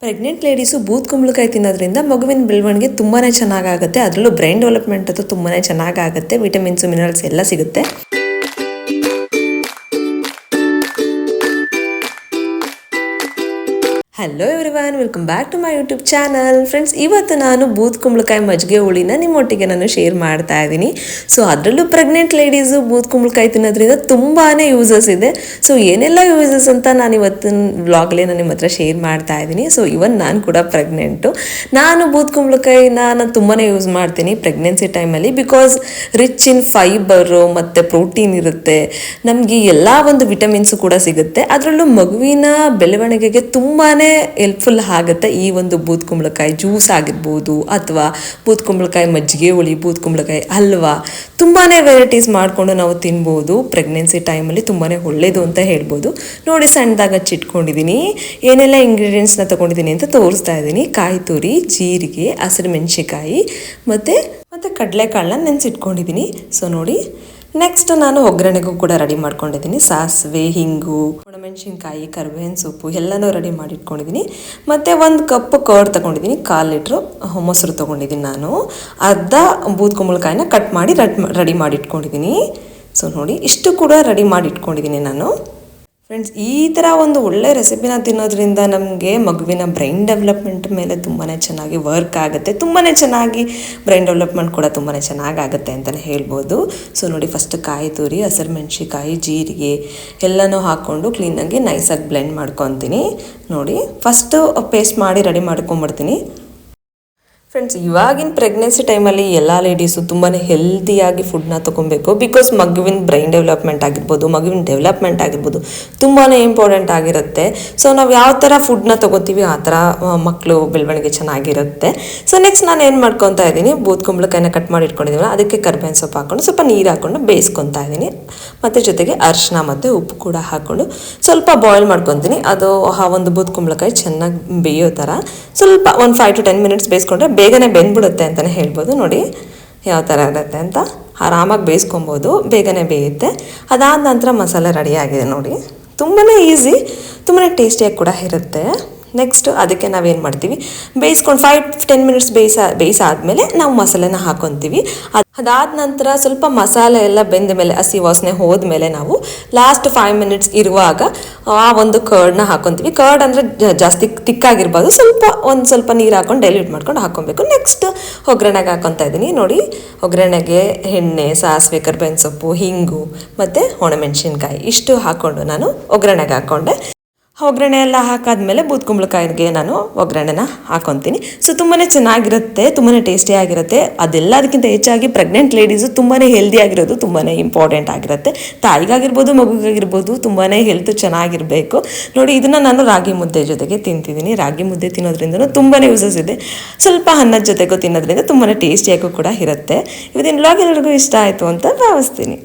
Pregnant ladies ಬೂದ್ ಕುಂಬಳಕಾಯಿ ತಿನ್ನೋದ್ರಿಂದ ಮಗುವಿನ ಬೆಳವಣಿಗೆ ತುಂಬಾ ಚೆನ್ನಾಗಾಗುತ್ತೆ. ಅದರಲ್ಲೂ ಬ್ರೈನ್ ಡೆವಲಪ್ಮೆಂಟ್ ಅಂತೂ ತುಂಬಾ ಚೆನ್ನಾಗಾಗುತ್ತೆ. ವಿಟಮಿನ್ಸು ಮಿನರಲ್ಸ್ ಎಲ್ಲ ಸಿಗುತ್ತೆ. Hello everyone, welcome back to my YouTube channel. Friends, ಇವತ್ತು ನಾನು ಬೂದ್ ಕುಂಬಳಕಾಯಿ ಮಜ್ಜಿಗೆ ಹುಳಿನ ನಿಮ್ಮೊಟ್ಟಿಗೆ ನಾನು ಶೇರ್ ಮಾಡ್ತಾ ಇದ್ದೀನಿ. ಸೊ ಅದರಲ್ಲೂ ಪ್ರೆಗ್ನೆಂಟ್ ಲೇಡೀಸು ಬೂದ್ ಕುಂಬಳಕಾಯಿ ತಿನ್ನೋದ್ರಿಂದ ತುಂಬಾ ಯೂಸಸ್ ಇದೆ. ಸೊ ಏನೆಲ್ಲ ಯೂಸಸ್ ಅಂತ ನಾನು ಇವತ್ತಿನ ವ್ಲಾಗಲ್ಲಿ ನಾನು ನಿಮ್ಮ ಹತ್ರ ಶೇರ್ ಮಾಡ್ತಾ ಇದ್ದೀನಿ. ಸೊ ಇವನ್ ನಾನು ಕೂಡ ಪ್ರೆಗ್ನೆಂಟು. ನಾನು ಬೂದ್ ಕುಂಬಳಕಾಯಿನ ನಾನು ತುಂಬಾ ಯೂಸ್ ಮಾಡ್ತೀನಿ ಪ್ರೆಗ್ನೆನ್ಸಿ ಟೈಮಲ್ಲಿ. ಬಿಕಾಸ್ ರಿಚ್ ಇನ್ ಫೈಬರು ಮತ್ತು ಪ್ರೋಟೀನ್ ಇರುತ್ತೆ, ನಮಗೆ ಎಲ್ಲ ಒಂದು ವಿಟಮಿನ್ಸು ಕೂಡ ಸಿಗುತ್ತೆ. ಅದರಲ್ಲೂ ಮಗುವಿನ ಬೆಳವಣಿಗೆಗೆ ತುಂಬಾ ಹೆಲ್ಪ್ಫುಲ್ ಆಗುತ್ತೆ. ಈ ಒಂದು ಬೂದ್ ಕುಂಬಳಕಾಯಿ ಜ್ಯೂಸ್ ಆಗಿರ್ಬೋದು, ಅಥವಾ ಬೂದ್ ಕುಂಬಳಕಾಯಿ ಮಜ್ಜಿಗೆ ಹುಳಿ, ಬೂದ್ ಕುಂಬಳಕಾಯಿ ಹಲ್ವಾ, ತುಂಬಾ ವೆರೈಟೀಸ್ ಮಾಡಿಕೊಂಡು ನಾವು ತಿನ್ಬೋದು. ಪ್ರೆಗ್ನೆನ್ಸಿ ಟೈಮಲ್ಲಿ ತುಂಬಾ ಒಳ್ಳೆಯದು ಅಂತ ಹೇಳ್ಬೋದು. ನೋಡಿ, ಸಣ್ಣದಾಗಿ ಹಚ್ಚಿಟ್ಕೊಂಡಿದ್ದೀನಿ. ಏನೆಲ್ಲ ಇಂಗ್ರೀಡಿಯೆಂಟ್ಸ್ನ ತೊಗೊಂಡಿದ್ದೀನಿ ಅಂತ ತೋರಿಸ್ತಾ ಇದ್ದೀನಿ. ಕಾಯಿ ತುರಿ, ಜೀರಿಗೆ, ಹಸಿರು ಮೆಣಸಿಕಾಯಿ ಮತ್ತು ಕಡಲೆಕಾಳನ್ನ ನೆನೆಸಿಟ್ಕೊಂಡಿದ್ದೀನಿ. ಸೊ ನೋಡಿ, ನೆಕ್ಸ್ಟ್ ನಾನು ಒಗ್ಗರಣೆಗೂ ಕೂಡ ರೆಡಿ ಮಾಡ್ಕೊಂಡಿದ್ದೀನಿ. ಸಾಸಿವೆ, ಹಿಂಗು, ಒಣಮೆಣಸಿನ್ಕಾಯಿ, ಕರಿಬೇವಿನ ಸೊಪ್ಪು ಎಲ್ಲನೂ ರೆಡಿ ಮಾಡಿ ಇಟ್ಕೊಂಡಿದ್ದೀನಿ. ಮತ್ತು 1 ಕಪ್ ಕರ್ಡ್ ತೊಗೊಂಡಿದ್ದೀನಿ, 1/4 ಲೀಟ್ರು ಮೊಸರು ತೊಗೊಂಡಿದ್ದೀನಿ. ನಾನು ಅರ್ಧ ಬೂದ್ ಕುಂಬಳಕಾಯಿನ ಕಟ್ ಮಾಡಿ ರೆಡಿ ಮಾಡಿ ಇಟ್ಕೊಂಡಿದ್ದೀನಿ. ಸೊ ನೋಡಿ, ಇಷ್ಟು ಕೂಡ ರೆಡಿ ಮಾಡಿ ಇಟ್ಕೊಂಡಿದ್ದೀನಿ ನಾನು. ಫ್ರೆಂಡ್ಸ್, ಈ ಥರ ಒಂದು ಒಳ್ಳೆ ರೆಸಿಪಿನ ತಿನ್ನೋದ್ರಿಂದ ನಮಗೆ ಮಗುವಿನ ಬ್ರೈನ್ ಡೆವಲಪ್ಮೆಂಟ್ ಮೇಲೆ ತುಂಬಾ ಚೆನ್ನಾಗಿ ವರ್ಕ್ ಆಗುತ್ತೆ. ತುಂಬಾ ಚೆನ್ನಾಗಿ ಬ್ರೈನ್ ಡೆವಲಪ್ಮೆಂಟ್ ಕೂಡ ತುಂಬಾ ಚೆನ್ನಾಗಾಗುತ್ತೆ ಅಂತಲೇ ಹೇಳ್ಬೋದು. ಸೊ ನೋಡಿ, ಫಸ್ಟ್ ಕಾಯಿ ತುರಿ, ಹಸಿರು ಮೆಣಸಿಕಾಯಿ, ಜೀರಿಗೆ ಎಲ್ಲನೂ ಹಾಕ್ಕೊಂಡು ಕ್ಲೀನಾಗಿ ನೈಸಾಗಿ ಬ್ಲೆಂಡ್ ಮಾಡ್ಕೊತೀನಿ. ನೋಡಿ, ಫಸ್ಟು ಪೇಸ್ಟ್ ಮಾಡಿ ರೆಡಿ ಮಾಡ್ಕೊಂಬಿಡ್ತೀನಿ. ಫ್ರೆಂಡ್ಸ್, ಇವಾಗಿನ ಪ್ರೆಗ್ನೆನ್ಸಿ ಟೈಮಲ್ಲಿ ಎಲ್ಲ ಲೇಡೀಸು ತುಂಬಾ ಹೆಲ್ದಿಯಾಗಿ ಫುಡ್ನ ತೊಗೊಬೇಕು. ಬಿಕಾಸ್ ಮಗುವಿನ ಬ್ರೈನ್ ಡೆವಲಪ್ಮೆಂಟ್ ಆಗಿರ್ಬೋದು, ಮಗುವಿನ ಡೆವಲಪ್ಮೆಂಟ್ ಆಗಿರ್ಬೋದು, ತುಂಬಾ ಇಂಪಾರ್ಟೆಂಟ್ ಆಗಿರುತ್ತೆ. ಸೊ ನಾವು ಯಾವ ಥರ ಫುಡ್ನ ತೊಗೋತೀವಿ ಆ ಥರ ಮಕ್ಕಳು ಬೆಳವಣಿಗೆ ಚೆನ್ನಾಗಿರುತ್ತೆ. ಸೊ ನೆಕ್ಸ್ಟ್ ನಾನು ಏನು ಮಾಡ್ಕೊತಾ ಇದ್ದೀನಿ, ಬೂದ್ ಕುಂಬಳಕಾಯಿನ ಕಟ್ ಮಾಡಿ ಇಟ್ಕೊಂಡಿದ್ದೀವಿ, ಅದಕ್ಕೆ ಕರಿಬೇವಿನ ಸೊಪ್ಪು ಹಾಕ್ಕೊಂಡು ಸ್ವಲ್ಪ ನೀರು ಹಾಕ್ಕೊಂಡು ಬೇಯಿಸ್ಕೊತಾ ಇದ್ದೀನಿ. ಮತ್ತು ಜೊತೆಗೆ ಅರಿಶಿನ ಮತ್ತು ಉಪ್ಪು ಕೂಡ ಹಾಕ್ಕೊಂಡು ಸ್ವಲ್ಪ ಬಾಯ್ಲ್ ಮಾಡ್ಕೊತೀನಿ. ಅದು ಆ ಒಂದು ಬೂದ್ ಕುಂಬಳಕಾಯಿ ಚೆನ್ನಾಗಿ ಬೇಯೋ ಥರ ಸ್ವಲ್ಪ 1 5 to 10 minutes ಬೇಯಿಸ್ಕೊಂಡ್ರೆ ಬೇಗನೆ ಬೆಂದ್ಬಿಡುತ್ತೆ ಅಂತಲೇ ಹೇಳ್ಬೋದು. ನೋಡಿ ಯಾವ ಥರ ಇರುತ್ತೆ ಅಂತ, ಆರಾಮಾಗಿ ಬೇಯಿಸ್ಕೊಬೋದು, ಬೇಗನೆ ಬೇಯುತ್ತೆ. ಅದಾದ ನಂತರ ಮಸಾಲೆ ರೆಡಿಯಾಗಿದೆ. ನೋಡಿ, ತುಂಬಾ ಈಸಿ, ತುಂಬಾ ಟೇಸ್ಟಿಯಾಗಿ ಕೂಡ ಇರುತ್ತೆ. ನೆಕ್ಸ್ಟ್ ಅದಕ್ಕೆ ನಾವೇನು ಮಾಡ್ತೀವಿ, ಬೇಯಿಸ್ಕೊಂಡು 5 to 10 minutes ಬೇಯಿಸಾದ್ಮೇಲೆ ನಾವು ಮಸಾಲೆನ ಹಾಕೊತೀವಿ. ಅದಾದ ನಂತರ ಸ್ವಲ್ಪ ಮಸಾಲೆ ಎಲ್ಲ ಬೆಂದ ಮೇಲೆ, ಹಸಿ ವಾಸನೆ ಹೋದ್ಮೇಲೆ ನಾವು ಲಾಸ್ಟ್ 5 minutes ಇರುವಾಗ ಆ ಒಂದು ಕರ್ಡ್ನ ಹಾಕೊತೀವಿ. ಕರ್ಡ್ ಅಂದರೆ ಜಾಸ್ತಿ ತಿಕ್ಕಾಗಿರ್ಬೋದು, ಸ್ವಲ್ಪ ನೀರು ಹಾಕೊಂಡು ಡೈಲ್ಯೂಟ್ ಮಾಡ್ಕೊಂಡು ಹಾಕೊಬೇಕು. ನೆಕ್ಸ್ಟ್ ಒಗ್ಗರಣೆಗೆ ಹಾಕೊತಾ ಇದ್ದೀನಿ. ನೋಡಿ, ಒಗ್ಗರಣೆಗೆ ಎಣ್ಣೆ, ಸಾಸಿವೆ, ಕರಿಬೇವಿನ ಸೊಪ್ಪು, ಹಿಂಗು ಮತ್ತು ಒಣಮೆಣಸಿನ್ಕಾಯಿ ಇಷ್ಟು ಹಾಕ್ಕೊಂಡು ನಾನು ಒಗ್ಗರಣೆಗೆ ಹಾಕ್ಕೊಂಡೆ. ಒಗ್ಗರಣೆ ಎಲ್ಲ ಹಾಕಾದ್ಮೇಲೆ ಬೂದ್ ಕುಂಬಳಕಾಯಿಗೆ ನಾನು ಒಗ್ಗರಣೆನ ಹಾಕೊತೀನಿ. ಸೊ ತುಂಬಾ ಚೆನ್ನಾಗಿರುತ್ತೆ, ತುಂಬಾ ಟೇಸ್ಟಿಯಾಗಿರುತ್ತೆ. ಅದೆಲ್ಲದಕ್ಕಿಂತ ಹೆಚ್ಚಾಗಿ ಪ್ರೆಗ್ನೆಂಟ್ ಲೇಡೀಸು ತುಂಬಾ ಹೆಲ್ದಿಯಾಗಿರೋದು ತುಂಬಾ ಇಂಪಾರ್ಟೆಂಟ್ ಆಗಿರುತ್ತೆ. ತಾಯಿಗಾಗಿರ್ಬೋದು, ಮಗುಗಾಗಿರ್ಬೋದು, ತುಂಬಾ ಹೆಲ್ತ್ ಚೆನ್ನಾಗಿರಬೇಕು. ನೋಡಿ, ಇದನ್ನು ನಾನು ರಾಗಿ ಮುದ್ದೆ ಜೊತೆಗೆ ತಿಂತಿದ್ದೀನಿ. ರಾಗಿ ಮುದ್ದೆ ತಿನ್ನೋದ್ರಿಂದ ತುಂಬಾ ಯೂಸಸ್ ಇದೆ. ಸ್ವಲ್ಪ ಅನ್ನದ ಜೊತೆಗೂ ತಿನ್ನೋದ್ರಿಂದ ತುಂಬಾ ಟೇಸ್ಟಿಯಾಗೂ ಕೂಡ ಇರುತ್ತೆ. ಇವತ್ತಿನ ವ್ಲಾಗ್ ಎಲ್ಲರಿಗೂ ಇಷ್ಟ ಆಯಿತು ಅಂತ ಭಾವಿಸ್ತೀನಿ.